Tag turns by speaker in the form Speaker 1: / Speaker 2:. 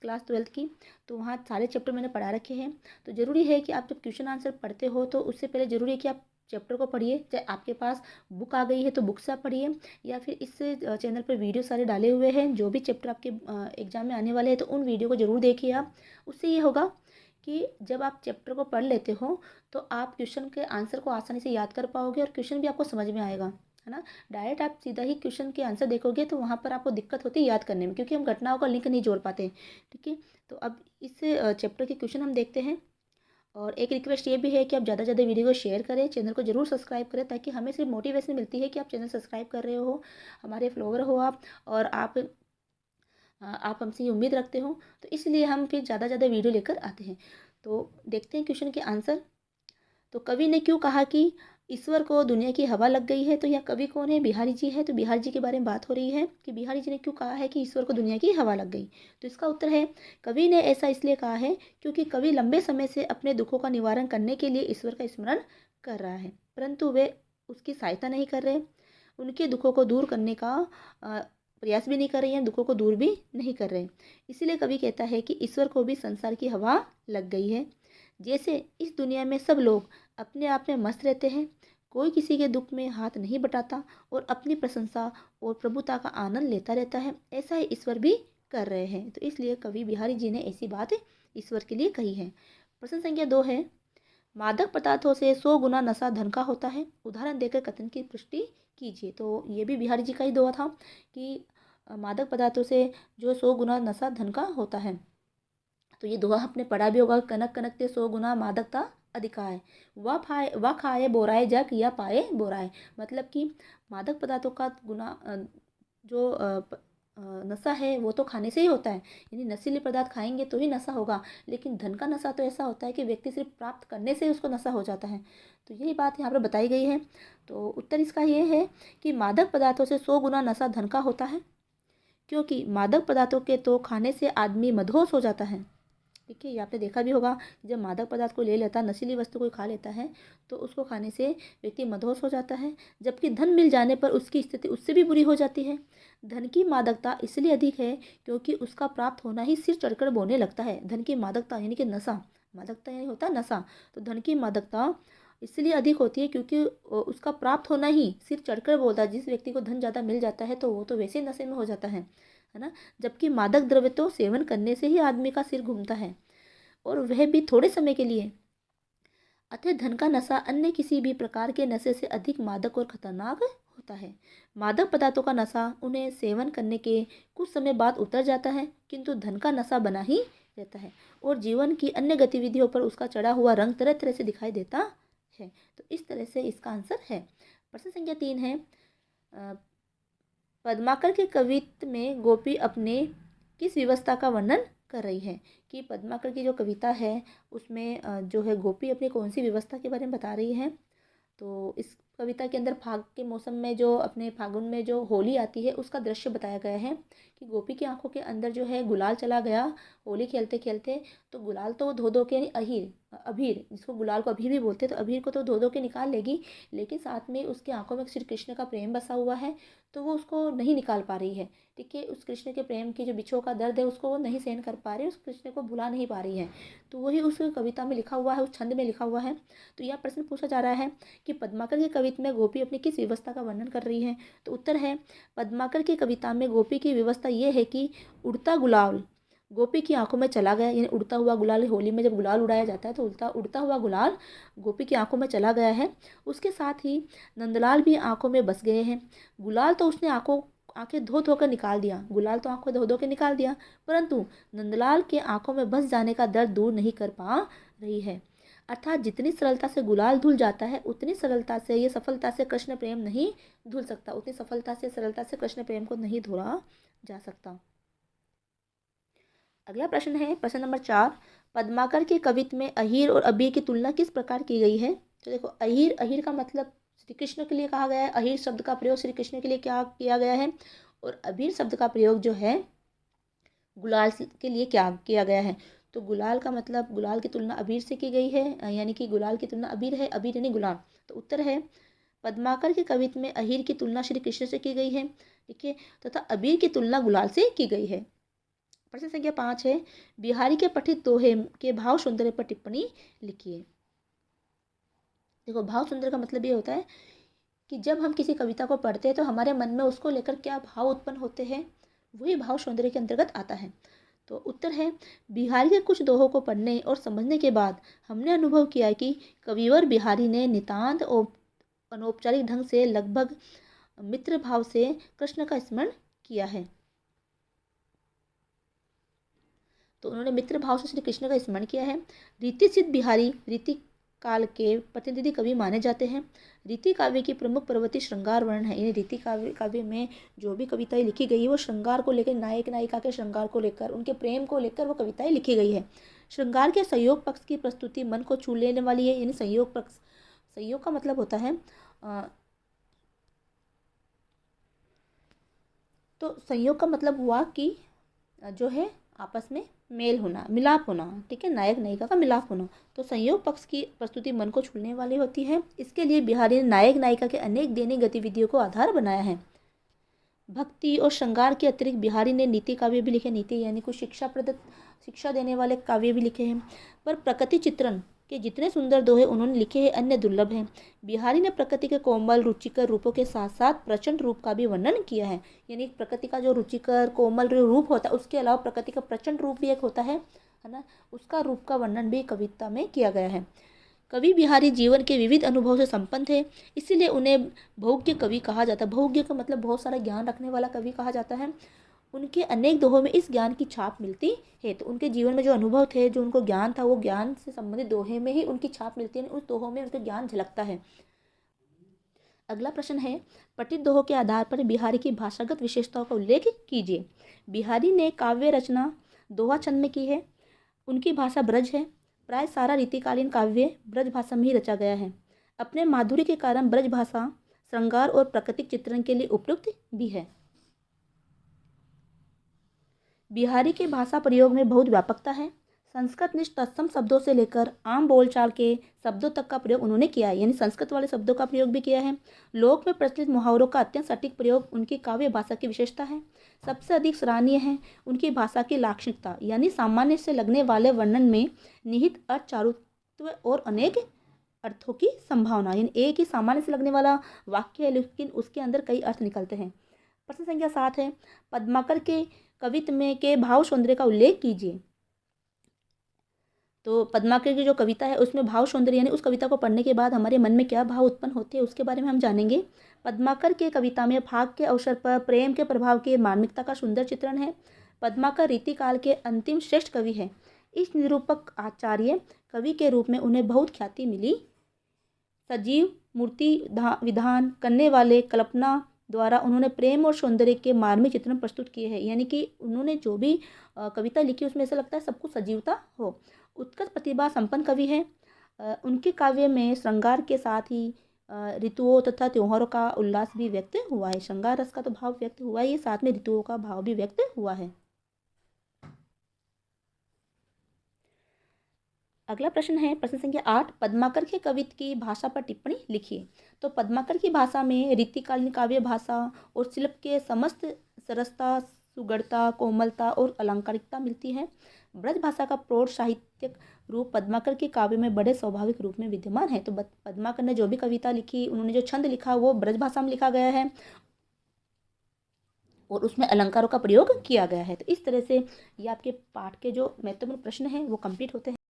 Speaker 1: Class 12th की, तो वहाँ सारे चैप्टर मैंने पढ़ा रखे हैं। तो ज़रूरी है कि आप जब क्वेश्चन आंसर पढ़ते हो तो उससे पहले ज़रूरी है कि आप चैप्टर को पढ़िए। चाहे आपके पास बुक आ गई है तो बुक से आप पढ़िए, या फिर इस चैनल पर वीडियो सारे डाले हुए हैं, जो भी चैप्टर आपके एग्ज़ाम में आने वाले हैं तो उन वीडियो को ज़रूर देखिए आप। उससे ये होगा कि जब आप चैप्टर को पढ़ लेते हो तो आप क्वेश्चन के आंसर को आसानी से याद कर पाओगे और क्वेश्चन भी आपको समझ में आएगा, है ना। डायरेक्ट आप सीधा ही क्वेश्चन के आंसर देखोगे तो वहाँ पर आपको दिक्कत होती है याद करने में, क्योंकि हम घटनाओं का लिंक नहीं जोड़ पाते। ठीक है, तो अब इस चैप्टर के क्वेश्चन हम देखते हैं। और एक रिक्वेस्ट ये भी है कि आप ज़्यादा से ज़्यादा वीडियो को शेयर करें, चैनल को जरूर सब्सक्राइब करें, ताकि हमें सिर्फ मोटिवेशन मिलती है कि आप चैनल सब्सक्राइब कर रहे हो, हमारे फॉलोवर हो आप, और आप हमसे ये उम्मीद रखते हो, तो इसलिए हम फिर ज़्यादा ज़्यादा वीडियो लेकर आते हैं। तो देखते हैं क्वेश्चन के आंसर। तो कवि ने क्यों कहा कि ईश्वर को दुनिया की हवा लग गई है? तो यह कवि कौन है? बिहारी जी है। तो बिहारी जी के बारे में बात हो रही है कि बिहारी जी ने क्यों कहा है कि ईश्वर को दुनिया की हवा लग गई। तो इसका उत्तर है, कवि ने ऐसा इसलिए कहा है क्योंकि कवि लंबे समय से अपने दुखों का निवारण करने के लिए ईश्वर का स्मरण कर रहा है, परंतु वे उसकी सहायता नहीं कर रहे, उनके दुखों को दूर करने का प्रयास भी नहीं कर रहे हैं, दुखों को दूर भी नहीं कर रहे। इसीलिए कवि कहता है कि ईश्वर को भी संसार की हवा लग गई है। जैसे इस दुनिया में सब लोग अपने आप में मस्त रहते हैं, कोई किसी के दुख में हाथ नहीं बटाता और अपनी प्रशंसा और प्रभुता का आनंद लेता रहता है, ऐसा ही ईश्वर भी कर रहे हैं। तो इसलिए कवि बिहारी जी ने ऐसी बात ईश्वर के लिए कही है। प्रश्न संख्या 2 है, मादक पदार्थों से 100 गुना नशा धन का होता है, उदाहरण देकर कथन की पुष्टि कीजिए। तो ये भी बिहारी जी का ही दोहा था कि मादक पदार्थों से जो 100 गुना नशा धन का होता है। तो ये दोहा आपने पढ़ा भी होगा, कनक कनक ते 100 गुना मादकता अधिकाय, वह खाए बोराए जग या पाए बोराए। मतलब कि मादक पदार्थों का जो नशा है वो तो खाने से ही होता है, यानी नशीले पदार्थ खाएंगे तो ही नशा होगा, लेकिन धन का नशा तो ऐसा होता है कि व्यक्ति सिर्फ प्राप्त करने से उसको नशा हो जाता है। तो यही बात यहाँ पर बताई गई है। तो उत्तर इसका ये है कि मादक पदार्थों से 100 गुना नशा धन का होता है, क्योंकि मादक पदार्थों के तो खाने से आदमी मदहोश हो जाता है। ठीक है, ये आपने देखा भी होगा, जब मादक पदार्थ को ले लेता, नशीली वस्तु को खा लेता है तो उसको खाने से व्यक्ति मदहोश हो जाता है, जबकि धन मिल जाने पर उसकी स्थिति उससे भी बुरी हो जाती है। धन की मादकता इसलिए अधिक है क्योंकि उसका प्राप्त होना ही सिर चढ़कर बोने लगता है। धन की मादकता यानी कि नशा, मादकता यानी होता है नशा, तो धन की मादकता इसलिए अधिक होती है क्योंकि उसका प्राप्त होना ही सिर चढ़कर बोलता है। जिस व्यक्ति को धन ज़्यादा मिल जाता है तो वो तो वैसे ही नशे में हो जाता है ना। जबकि मादक द्रव्य तो सेवन करने से ही आदमी का सिर घूमता है, और वह भी थोड़े समय के लिए। अतः धन का नशा अन्य किसी भी प्रकार के नशे से अधिक मादक और खतरनाक होता है। मादक पदार्थों का नशा उन्हें सेवन करने के कुछ समय बाद उतर जाता है, किंतु धन का नशा बना ही रहता है और जीवन की अन्य गतिविधियों पर उसका चढ़ा हुआ रंग तरह तरह से दिखाई देता है। तो इस तरह से इसका आंसर है। प्रश्न संख्या 3 है, पद्माकर के कवित्व में गोपी अपने किस व्यवस्था का वर्णन कर रही है? कि पद्माकर की जो कविता है उसमें जो है गोपी अपनी कौन सी व्यवस्था के बारे में बता रही है। तो इस कविता के अंदर फाग के मौसम में जो अपने फागुन में जो होली आती है उसका दृश्य बताया गया है कि गोपी की आंखों के अंदर जो है गुलाल चला गया होली खेलते खेलते। तो गुलाल तो वो धो धो के, यानी अबीर जिसको गुलाल को अबीर भी बोलते हैं, तो अबीर को तो धो धो के निकाल लेगी, लेकिन साथ में उसकी आंखों में श्री कृष्ण का प्रेम बसा हुआ है, तो वो उसको नहीं निकाल पा रही है। ठीक है, उस कृष्ण के प्रेम की जो बिछो का दर्द है उसको वो नहीं सहन कर पा रही, उस कृष्ण को भुला नहीं पा रही है। तो वही उस कविता में लिखा हुआ है, उस छंद में लिखा हुआ है। तो यह प्रश्न पूछा जा रहा है कि पद्माकर की कविता में गोपी अपनी किस व्यवस्था का वर्णन कर रही है। तो उत्तर है, पद्माकर की कविता में गोपी की व्यवस्था ये है कि उड़ता गुलाल गोपी की आंखों में चला गया, यानी उड़ता हुआ गुलाल, होली में जब गुलाल उड़ाया जाता है तो उड़ता हुआ गुलाल गोपी की आंखों में चला गया है। उसके साथ ही नंदलाल भी आंखों में बस गए हैं। गुलाल तो उसने आंखें धो धो कर निकाल दिया, गुलाल तो आंखों धो धो के निकाल दिया, परंतु नंदलाल के आंखों में बस जाने का दर्द दूर नहीं कर पा रही है। अर्थात जितनी सरलता से गुलाल धुल जाता है उतनी सरलता से ये सफलता से कृष्ण प्रेम नहीं धुल सकता, उतनी सफलता से सरलता से कृष्ण प्रेम को नहीं धुला जा सकता। अगला प्रश्न है प्रश्न नंबर 4, पद्माकर के कवित्व में अहीर और अबीर की तुलना किस प्रकार की गई है। तो देखो, अहीर का मतलब श्री कृष्ण के लिए कहा गया है, अहीर शब्द का प्रयोग श्री कृष्ण के लिए क्या किया गया है, और अबीर शब्द का प्रयोग जो है गुलाल के लिए क्या किया गया है। तो गुलाल का मतलब, गुलाल की तुलना अबीर से की गई है, यानी कि गुलाल की तुलना अबीर है, अबीर यानी गुलाल। तो उत्तर है, पद्माकर के कवित्व में अहीर की तुलना श्री कृष्ण से की गई है, ठीक है, तथा अबीर की तुलना गुलाल से की गई है। प्रश्न संख्या 5 है, बिहारी के पठित दोहे के भाव सौंदर्य पर टिप्पणी लिखिए। देखो, भाव सौंदर्य का मतलब ये होता है कि जब हम किसी कविता को पढ़ते हैं तो हमारे मन में उसको लेकर क्या भाव उत्पन्न होते हैं, वही भाव सौंदर्य के अंतर्गत आता है। तो उत्तर है, बिहारी के कुछ दोहों को पढ़ने और समझने के बाद हमने अनुभव किया कि कविवर बिहारी ने नितांत और अनौपचारिक ढंग से लगभग मित्र भाव से कृष्ण का स्मरण किया है। तो उन्होंने मित्र भाव से श्री कृष्ण का स्मरण किया है। रीति सिद्ध बिहारी रीति काल के प्रतिनिधि कवि माने जाते हैं। रीति काव्य की प्रमुख प्रवृत्ति श्रृंगार वर्णन है। यानी रीति काव्य में जो भी कविताएं लिखी गई है वो श्रृंगार को लेकर, नायक नायिका के श्रृंगार को लेकर, उनके प्रेम को लेकर वो कविताएं लिखी गई है। श्रृंगार के संयोग पक्ष की प्रस्तुति मन को छू लेने वाली है। यानी संयोग पक्ष, संयोग का मतलब होता है तो संयोग का मतलब हुआ कि जो है आपस में मेल होना, मिलाप होना, ठीक है, नायक नायिका का मिलाप होना। तो संयोग पक्ष की प्रस्तुति मन को छूने वाली होती है। इसके लिए बिहारी ने नायक नायिका के अनेक दैनिक गतिविधियों को आधार बनाया है। भक्ति और श्रृंगार के अतिरिक्त बिहारी ने नीति काव्य भी लिखे। नीति यानी कुछ शिक्षा देने वाले काव्य भी लिखे हैं। पर प्रकृति चित्रण के जितने सुंदर दोहे उन्होंने लिखे हैं अन्य दुर्लभ हैं। बिहारी ने प्रकृति के कोमल रुचिकर रूपों के साथ साथ प्रचंड रूप का भी वर्णन किया है। यानी प्रकृति का जो रुचिकर कोमल रूप होता है उसके अलावा प्रकृति का प्रचंड रूप भी एक होता है ना, उसका रूप का वर्णन भी कविता में किया गया है। कवि बिहारी जीवन के विविध अनुभव से संपन्न थे, इसीलिए उन्हें बहुज्ञ कवि कहा जाता है। बहुज्ञ का मतलब बहुत सारा ज्ञान रखने वाला कवि कहा जाता है। उनके अनेक दोहों में इस ज्ञान की छाप मिलती है। तो उनके जीवन में जो अनुभव थे, जो उनको ज्ञान था, वो ज्ञान से संबंधित दोहे में ही उनकी छाप मिलती है। उस दोहों में उनका ज्ञान झलकता है। अगला प्रश्न है, पठित दोहों के आधार पर बिहारी की भाषागत विशेषताओं का उल्लेख कीजिए। बिहारी ने काव्य रचना दोहा छंद में की है। उनकी भाषा ब्रज है। प्राय सारा रीतिकालीन काव्य ब्रज भाषा में ही रचा गया है। अपने माधुर्य के कारण ब्रज भाषा श्रृंगार और प्राकृतिक चित्रण के लिए उपयुक्त भी है। बिहारी के भाषा प्रयोग में बहुत व्यापकता है। संस्कृत निष्ठ तत्सम शब्दों से लेकर आम बोलचाल के शब्दों तक का प्रयोग उन्होंने किया है। यानी संस्कृत वाले शब्दों का प्रयोग भी किया है। लोक में प्रचलित मुहावरों का अत्यंत सटीक प्रयोग उनकी काव्य भाषा की विशेषता है। सबसे अधिक सराहनीय है उनकी भाषा की लाक्षणिकता, यानी सामान्य से लगने वाले वर्णन में निहित अर्थ, चारुत्व और अनेक अर्थों की संभावना। यानी एक ही सामान्य से लगने वाला वाक्य है लेकिन उसके अंदर कई अर्थ निकलते हैं। प्रश्न संख्या 7 है, पद्माकर के कवित्व में के भाव सौंदर्य का उल्लेख कीजिए। तो पद्माकर की जो कविता है उसमें भाव सौंदर्य यानी उस कविता को पढ़ने के बाद हमारे मन में क्या भाव उत्पन्न होते हैं उसके बारे में हम जानेंगे। पद्माकर के कविता में फाग के अवसर पर प्रेम के प्रभाव की मार्मिकता का सुंदर चित्रण है। पद्माकर रीतिकाल के अंतिम श्रेष्ठ कवि है। इस निरूपक आचार्य कवि के रूप में उन्हें बहुत ख्याति मिली। सजीव मूर्ति विधान करने वाले कल्पना द्वारा उन्होंने प्रेम और सौंदर्य के मार्मिक चित्रण प्रस्तुत किए हैं। यानी कि उन्होंने जो भी कविता लिखी उसमें ऐसा लगता है सब कुछ सजीवता हो। उत्कृष्ट प्रतिभा संपन्न कवि है। उनके काव्य में श्रृंगार के साथ ही ऋतुओं तथा त्योहारों का उल्लास भी व्यक्त हुआ है। श्रृंगार रस का तो भाव व्यक्त हुआ है, साथ में ऋतुओं का भाव भी व्यक्त हुआ है। अगला प्रश्न है प्रश्न संख्या 8, पद्माकर के कवित्व की भाषा पर टिप्पणी लिखिए। तो पद्माकर की भाषा में रीतिकालीन काव्य भाषा और शिल्प के समस्त सरसता, सुगढ़ता, कोमलता और अलंकारिकता मिलती है। ब्रज भाषा का प्रौढ़ साहित्यिक रूप पद्माकर के काव्य में बड़े स्वाभाविक रूप में विद्यमान है। तो पद्माकर ने जो भी कविता लिखी, उन्होंने जो छंद लिखा वो ब्रज भाषा में लिखा गया है और उसमें अलंकारों का प्रयोग किया गया है। तो इस तरह से ये आपके पाठ के जो महत्वपूर्ण प्रश्न हैं वो कंप्लीट होते हैं।